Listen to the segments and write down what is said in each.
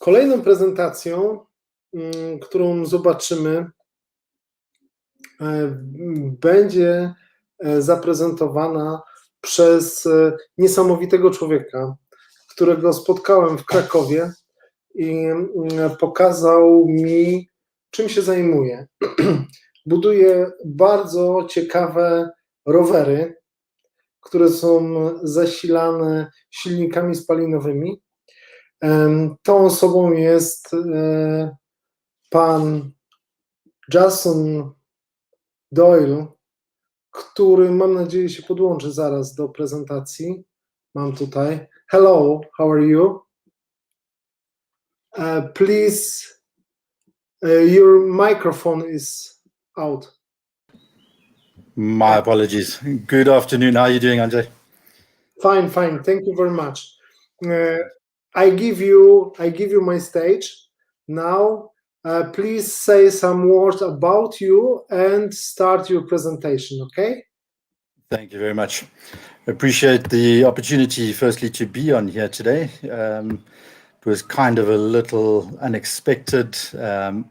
Kolejną prezentacją, którą zobaczymy, będzie zaprezentowana przez niesamowitego człowieka, którego spotkałem w Krakowie i pokazał mi, czym się zajmuje. Buduje bardzo ciekawe rowery, które są zasilane silnikami spalinowymi. Tą osobą jest pan Jason Doyle, który, mam nadzieję, się podłączy zaraz do prezentacji. Mam tutaj. Hello, how are you? Please, your microphone is out. My apologies. Good afternoon. How are you doing, Andrzej? Fine, fine. Thank you very much. I give you my stage now. Please say some words about you and start your presentation, okay? Thank you very much. Appreciate the opportunity, firstly, to be on here today. It was kind of a little unexpected,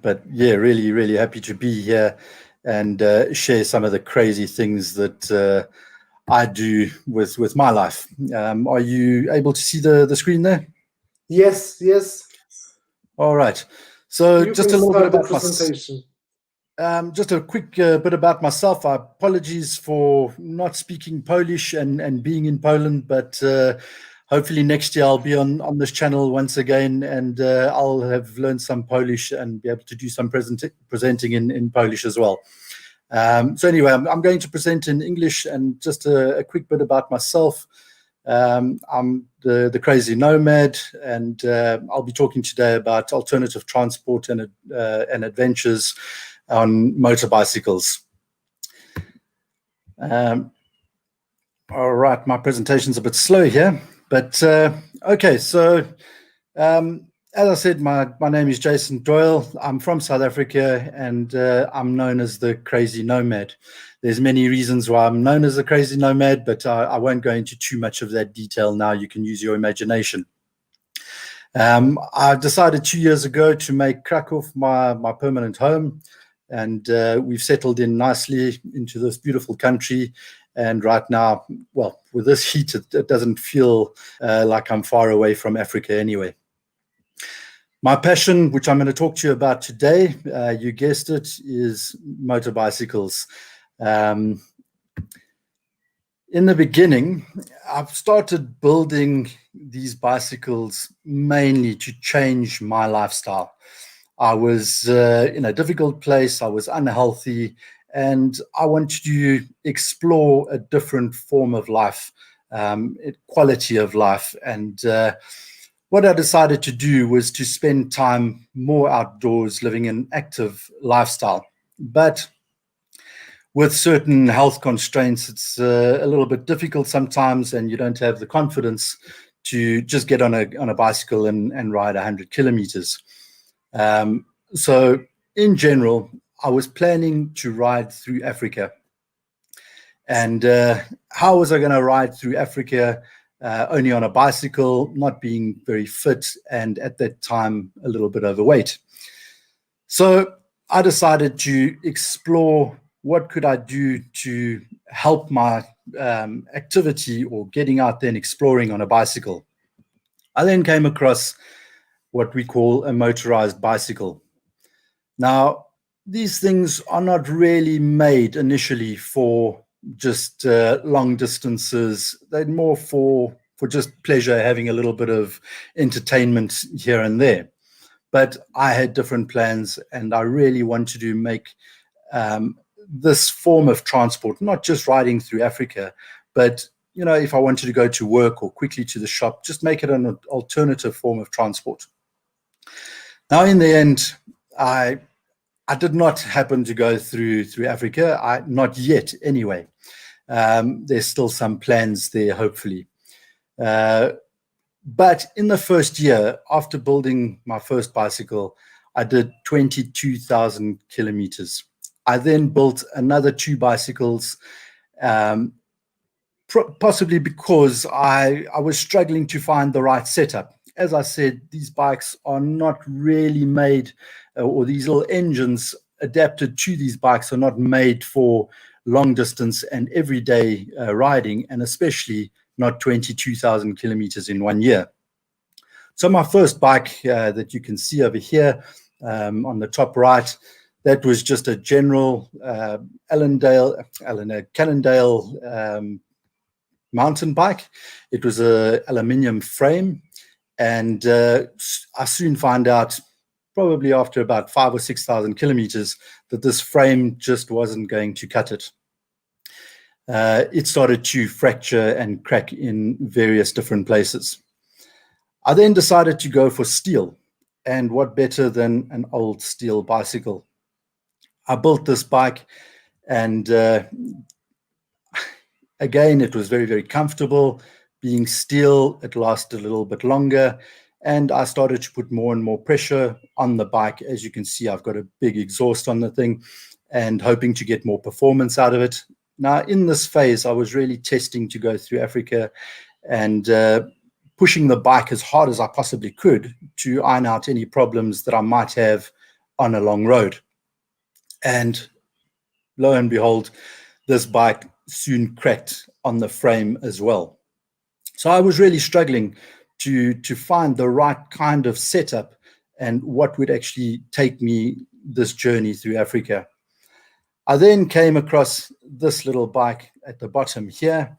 but yeah, really, really happy to be here and share some of the crazy things that I do with my life. Are you able to see the screen there? Yes, yes. All right. So you just a little bit about presentation. Just a quick bit about myself. Apologies for not speaking Polish and being in Poland, but hopefully next year I'll be on this channel once again, and I'll have learned some Polish and be able to do some presenting in Polish as well. So anyway, I'm going to present in English, and just a quick bit about myself. I'm the Crazy Nomad, and I'll be talking today about alternative transport and adventures on motorbicycles. All right, my presentation's a bit slow here, but okay. So as I said, my name is Jason Doyle. I'm from South Africa, and I'm known as the Crazy Nomad. There's many reasons why I'm known as the Crazy Nomad, but I won't go into too much of that detail now. You can use your imagination. I decided 2 years ago to make Krakow my permanent home, and we've settled in nicely into this beautiful country. And right now, well, with this heat, it doesn't feel like I'm far away from Africa anyway. My passion, which I'm going to talk to you about today, you guessed it, is motorbicycles. In the beginning, I've started building these bicycles mainly to change my lifestyle. I was in a difficult place, I was unhealthy, and I wanted to explore a different form of life, quality of life. And what I decided to do was to spend time more outdoors, living an active lifestyle. But with certain health constraints, it's a little bit difficult sometimes, and you don't have the confidence to just get on a bicycle and ride 100 kilometers. So in general, I was planning to ride through Africa. And how was I going to ride through Africa only on a bicycle, not being very fit, and at that time a little bit overweight? So I decided to explore what could I do to help my activity or getting out there and exploring on a bicycle. I then came across what we call a motorized bicycle. Now, these things are not really made initially for just long distances. They're more for just pleasure, having a little bit of entertainment here and there. But I had different plans, and I really wanted to make this form of transport, not just riding through Africa, but you know, if I wanted to go to work or quickly to the shop, just make it an alternative form of transport. Now, in the end, I did not happen to go through Africa, not yet anyway. There's still some plans there, hopefully. But in the first year, after building my first bicycle, I did 22,000 kilometers. I then built another 2 bicycles, possibly because I was struggling to find the right setup. as I said, these bikes are not really made, or these little engines adapted to these bikes are not made for long distance and everyday riding, and especially not 22,000 kilometers in 1 year. So my first bike that you can see over here on the top right, that was just a general Cannondale mountain bike. It was an aluminium frame, and I soon found out, probably after about 5,000 or 6,000 kilometers, that this frame just wasn't going to cut it. It started to fracture and crack in various different places. I then decided to go for steel, and what better than an old steel bicycle? I built this bike, and again, it was very, very comfortable. Being steel, it lasted a little bit longer, and I started to put more and more pressure on the bike. As you can see, I've got a big exhaust on the thing and hoping to get more performance out of it. Now, in this phase, I was really testing to go through Africa and pushing the bike as hard as I possibly could to iron out any problems that I might have on a long road. And lo and behold, this bike soon cracked on the frame as well. So I was really struggling to find the right kind of setup and what would actually take me this journey through Africa. I then came across this little bike at the bottom here.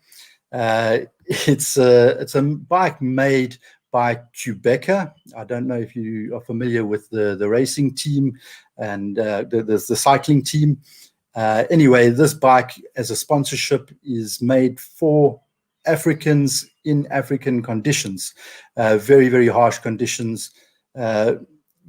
It's a bike made by Quebecer. I don't know if you are familiar with the racing team and there's the cycling team. Anyway, this bike as a sponsorship is made for Africans in African conditions, very, very harsh conditions.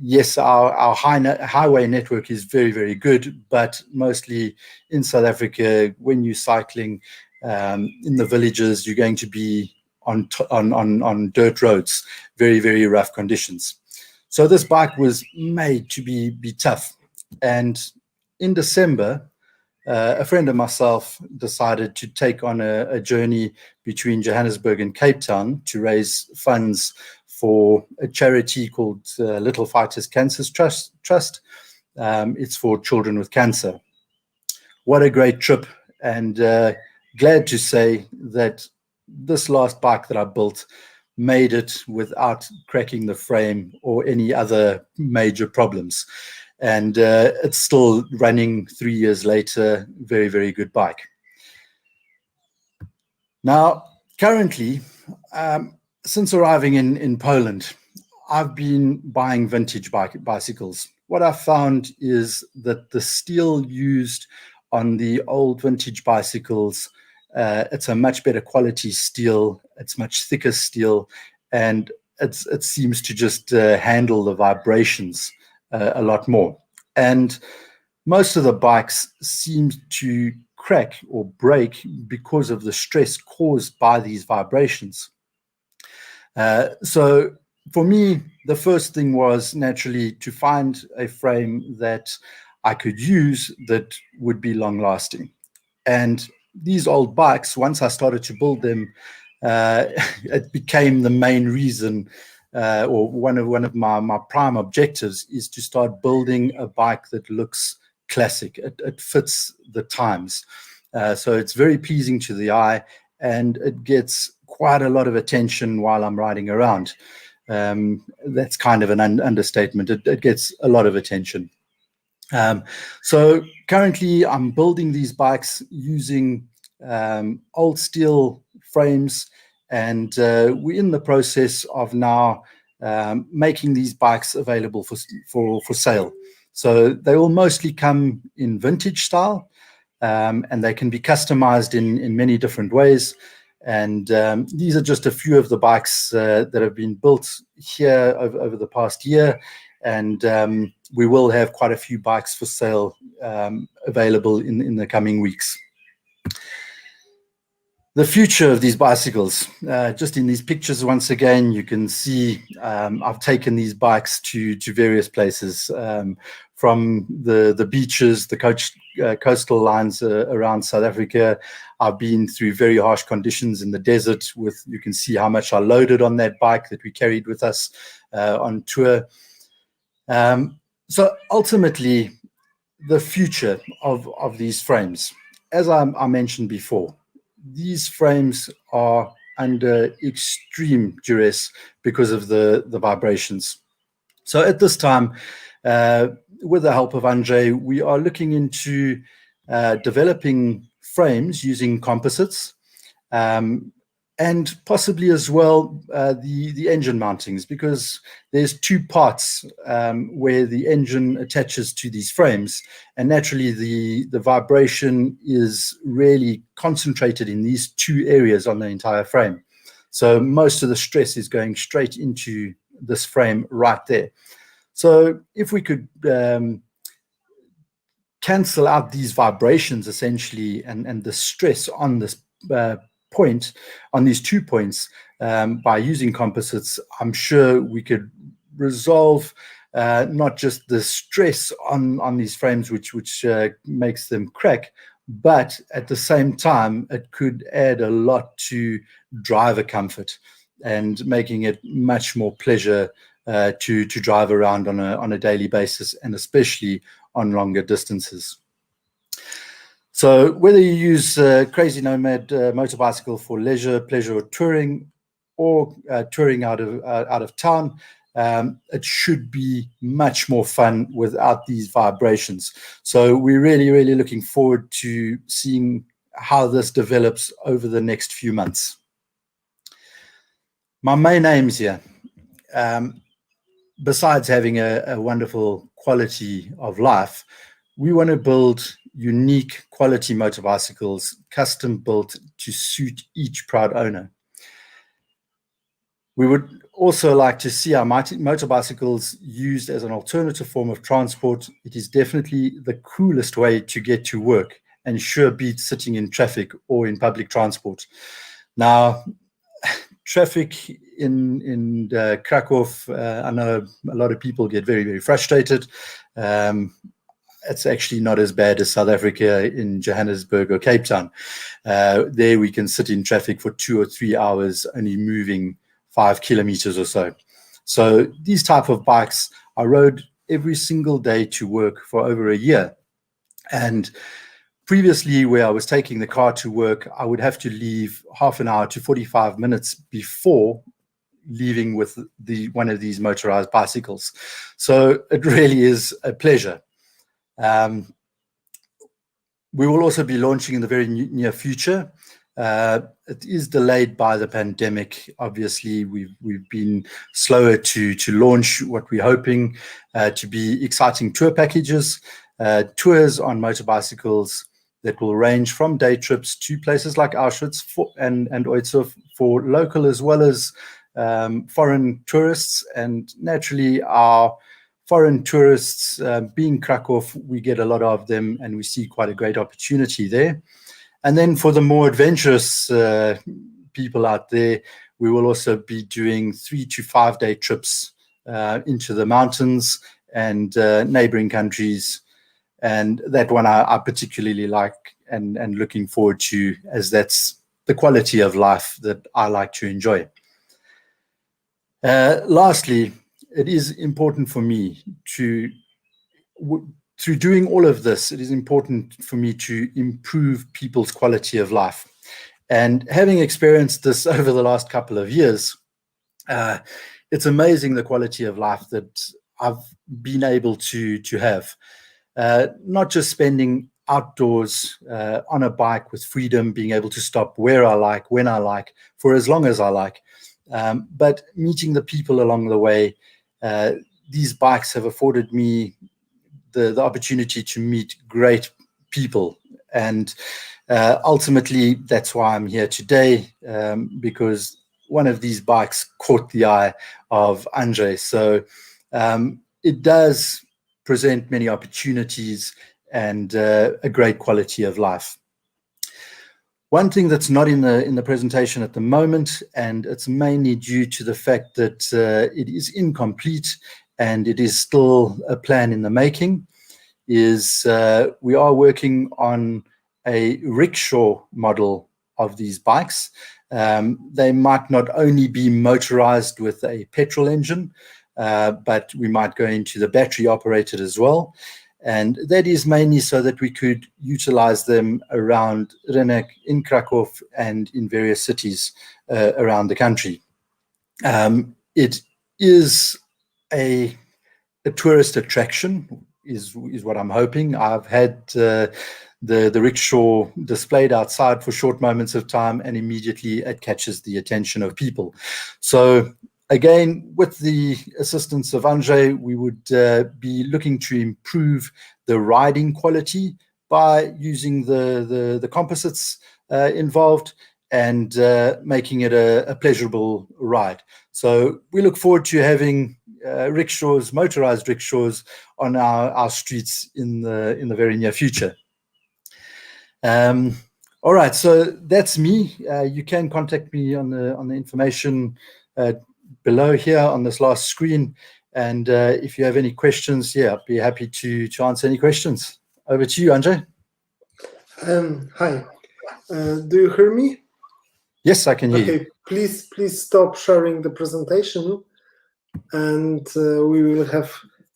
Yes, our highway network is very, very good, but mostly in South Africa, when you're cycling in the villages, you're going to be on dirt roads, very, very rough conditions. So this bike was made to be tough. And in December, a friend of myself decided to take on a journey between Johannesburg and Cape Town to raise funds for a charity called Little Fighters Cancer Trust. It's for children with cancer. What a great trip, and glad to say that this last bike that I built made it without cracking the frame or any other major problems. And it's still running 3 years later. Very, very good bike. Now, currently, since arriving in Poland, I've been buying vintage bicycles. What I've found is that the steel used on the old vintage bicycles, it's a much better quality steel. It's much thicker steel, and it seems to just handle the vibrations a lot more. And most of the bikes seem to crack or break because of the stress caused by these vibrations. So for me, the first thing was naturally to find a frame that I could use that would be long lasting. And these old bikes, once I started to build them, it became the main reason, or one of my prime objectives is to start building a bike that looks classic. It fits the times. So it's very pleasing to the eye, and it gets quite a lot of attention while I'm riding around. That's kind of an understatement. It gets a lot of attention. So currently I'm building these bikes using old steel frames, and we're in the process of now making these bikes available for sale. So they will mostly come in vintage style, and they can be customized in many different ways. And these are just a few of the bikes that have been built here over the past year. And we will have quite a few bikes for sale available in the coming weeks. The future of these bicycles, just in these pictures, once again, you can see I've taken these bikes to various places, from the beaches, the coastal lines around South Africa. I've been through very harsh conditions in the desert with, you can see how much I loaded on that bike that we carried with us on tour. So ultimately, the future of these frames, as I mentioned before, these frames are under extreme duress because of the vibrations. So at this time, with the help of Andre, we are looking into developing frames using composites, and possibly as well the engine mountings, because there's two parts where the engine attaches to these frames, and naturally the vibration is really concentrated in these two areas on the entire frame. So most of the stress is going straight into this frame right there. So if we could cancel out these vibrations essentially, and the stress on this point, on these 2 points, by using composites, I'm sure we could resolve not just the stress on these frames, which makes them crack, but at the same time, it could add a lot to driver comfort and making it much more pleasure to drive around on a daily basis, and especially on longer distances. So whether you use CrazyNomad motorbicycle for leisure, pleasure, or touring, or touring out of town, it should be much more fun without these vibrations. So we're really looking forward to seeing how this develops over the next few months. My main aims here, besides having a wonderful quality of life, we want to build unique quality motorbicycles, custom built to suit each proud owner. We would also like to see our motorbicycles used as an alternative form of transport. It is definitely the coolest way to get to work, and sure beats sitting in traffic or in public transport. Now, traffic in Krakow, I know a lot of people get very frustrated. It's actually not as bad as South Africa in Johannesburg or Cape Town. There we can sit in traffic for 2 or 3 hours, only moving 5 kilometers or so. So these type of bikes I rode every single day to work for over a year. And previously, where I was taking the car to work, I would have to leave half an hour to 45 minutes before leaving with one of these motorized bicycles. So it really is a pleasure. We will also be launching in the very near future. It is delayed by the pandemic. Obviously, we've been slower to launch what we're hoping to be exciting tour packages, tours on motorbicycles that will range from day trips to places like Auschwitz and Oitzow for local as well as foreign tourists. And naturally, our foreign tourists, being Krakow, we get a lot of them, and we see quite a great opportunity there. And then for the more adventurous people out there, we will also be doing 3 to 5 day trips into the mountains and neighboring countries. And that one I particularly like and looking forward to, as that's the quality of life that I like to enjoy. Lastly, it is important for me through doing all of this, it is important for me to improve people's quality of life. And having experienced this over the last couple of years, it's amazing the quality of life that I've been able to have. Not just spending outdoors on a bike with freedom, being able to stop where I like, when I like, for as long as I like, but meeting the people along the way. These bikes have afforded me the opportunity to meet great people, and ultimately that's why I'm here today, because one of these bikes caught the eye of Andre. So it does present many opportunities and a great quality of life. One thing that's not in the presentation at the moment, and it's mainly due to the fact that it is incomplete and it is still a plan in the making, is we are working on a rickshaw model of these bikes. They might not only be motorized with a petrol engine, but we might go into the battery operated as well. And that is mainly so that we could utilize them around Rynek, in Krakow, and in various cities around the country. It is a tourist attraction, is what I'm hoping. I've had the rickshaw displayed outside for short moments of time, and immediately it catches the attention of people. So again, with the assistance of Andrzej, we would be looking to improve the riding quality by using the composites involved and making it a pleasurable ride. So we look forward to having rickshaws, motorized rickshaws, on our streets in the very near future. All right, so that's me. You can contact me on the information below here on this last screen, and if you have any questions, I'd be happy to answer any questions. Over to you, Andrzej. Hi, do you hear me? Yes, I can hear you. Okay, please stop sharing the presentation, and we will have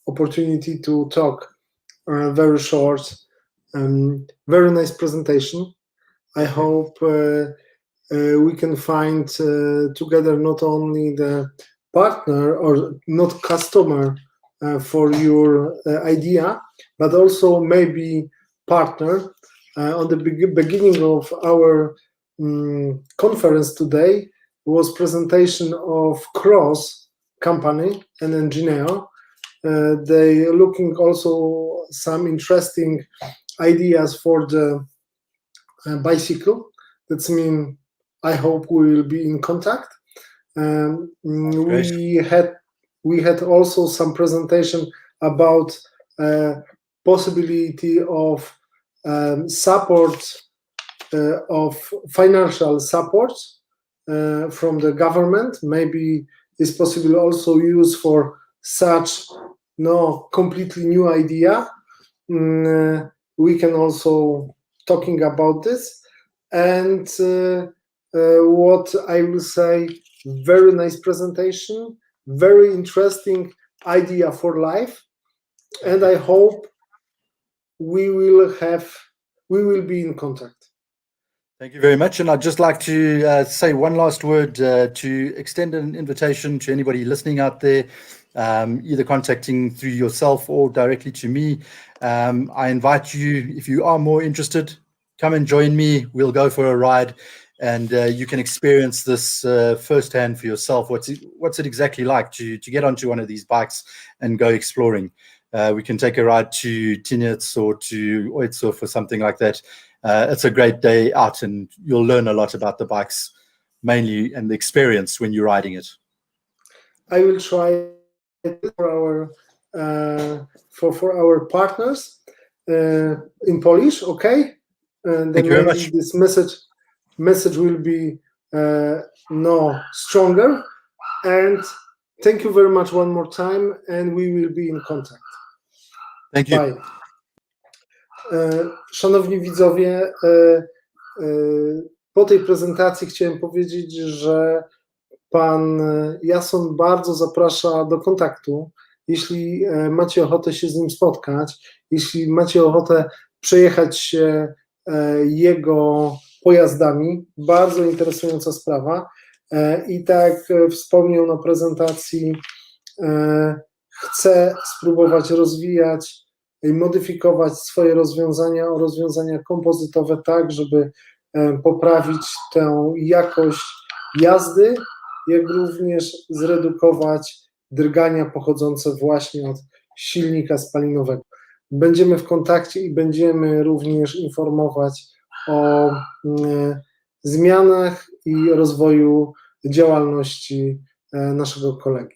opportunity to talk. Very short, very nice presentation. I hope we can find together not only the partner or not customer for your idea, but also maybe partner. On the beginning of our conference today was presentation of Cross company, an engineer. They are looking also some interesting ideas for the bicycle. That's mean I hope we will be in contact. We had also some presentation about possibility of support, of financial support from the government. Maybe it's possible also use for such completely new idea. We can also talking about this, and what I will say, very nice presentation, very interesting idea for life, and I hope we will be in contact. Thank you very much. And I'd just like to say one last word, to extend an invitation to anybody listening out there, either contacting through yourself or directly to me. I invite you, if you are more interested, come and join me. We'll go for a ride, and you can experience this firsthand for yourself. What's it exactly like to get onto one of these bikes and go exploring? We can take a ride to Tinitz or to Oitzow or something like that. It's a great day out, and you'll learn a lot about the bikes, mainly, and the experience when you're riding it. I will try for our partners in Polish, okay? And then maybe this message will be stronger. And thank you very much one more time, and we will be in contact. Thank you. Bye. Szanowni widzowie, po tej prezentacji chciałem powiedzieć, że pan Jason bardzo zaprasza do kontaktu. Jeśli macie ochotę się z nim spotkać, jeśli macie ochotę przejechać się jego pojazdami, bardzo interesująca sprawa. I tak wspomniał na prezentacji, chce spróbować rozwijać i modyfikować swoje rozwiązania kompozytowe tak, żeby poprawić tę jakość jazdy, jak również zredukować drgania pochodzące właśnie od silnika spalinowego. Będziemy w kontakcie i będziemy również informować o zmianach i rozwoju działalności naszego kolegi.